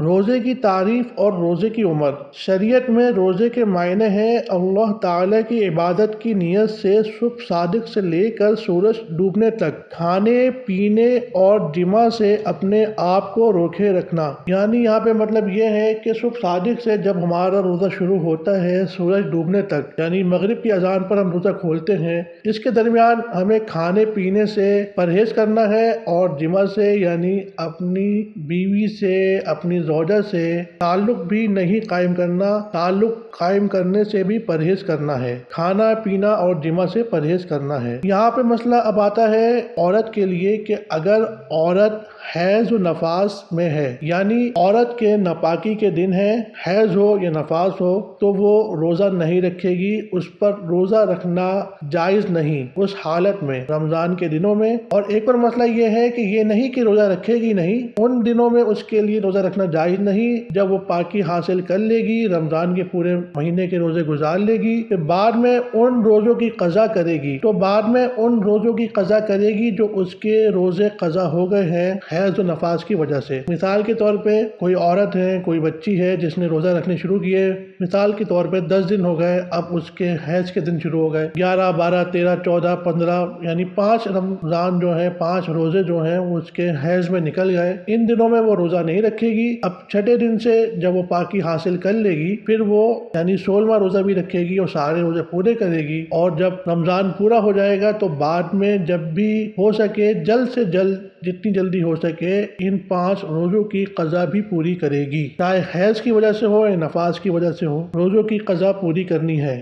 روزے کی تعریف اور روزے کی عمر۔ شریعت میں روزے کے معنی ہیں اللہ تعالیٰ کی عبادت کی نیت سے صبح صادق سے لے کر سورج ڈوبنے تک کھانے پینے اور جماع سے اپنے آپ کو روکے رکھنا۔ یعنی یہاں پہ مطلب یہ ہے کہ صبح صادق سے جب ہمارا روزہ شروع ہوتا ہے سورج ڈوبنے تک، یعنی مغرب کی اذان پر ہم روزہ کھولتے ہیں، اس کے درمیان ہمیں کھانے پینے سے پرہیز کرنا ہے اور جماع سے یعنی اپنی بیوی سے اپنی زوجہ سے تعلق بھی نہیں قائم کرنا، تعلق قائم کرنے سے بھی پرہیز کرنا ہے، کھانا پینا اور جماع سے پرہیز کرنا ہے۔ یہاں پہ مسئلہ اب آتا ہے عورت کے لیے کہ اگر عورت حیض و نفاس میں ہے، یعنی عورت کے ناپاکی کے دن ہے، حیض ہو یا نفاس ہو، تو وہ روزہ نہیں رکھے گی، اس پر روزہ رکھنا جائز نہیں اس حالت میں رمضان کے دنوں میں۔ اور ایک اور مسئلہ یہ ہے کہ یہ نہیں کہ روزہ رکھے گی نہیں، ان دنوں میں اس کے لیے روزہ رکھنا جائز نہیں۔ جب وہ پاکی حاصل کر لے گی، رمضان کے پورے مہینے کے روزے گزار لے گی، پھر بعد میں ان روزوں کی قضا کرے گی، تو بعد میں ان روزوں کی قضا کرے گی جو اس کے روزے قضا ہو گئے ہیں حیض و نفاس کی وجہ سے۔ مثال کے طور پہ کوئی عورت ہے، کوئی بچی ہے جس نے روزہ رکھنے شروع کیے، مثال کے طور پہ 10 دن ہو گئے، اب اس کے حیض کے دن شروع ہو گئے، 11 12 13 14 15، یعنی 5 رمضان جو ہے 5 روزے جو ہیں وہ اس کے حیض میں نکل گئے، ان دنوں میں وہ روزہ نہیں رکھے گی۔ اب چھٹے دن سے جب وہ پاکی حاصل کر لے گی، پھر وہ یعنی 16واں روزہ بھی رکھے گی اور سارے روزے پورے کرے گی، اور جب رمضان پورا ہو جائے گا تو بعد میں جب بھی ہو سکے جلد سے جلد جتنی جلدی ہو سکے ان 5 روزوں کی قضا بھی پوری کرے گی، چاہے حیض کی وجہ سے ہو یا نفاس کی وجہ سے ہو، روزوں کی قضا پوری کرنی ہے۔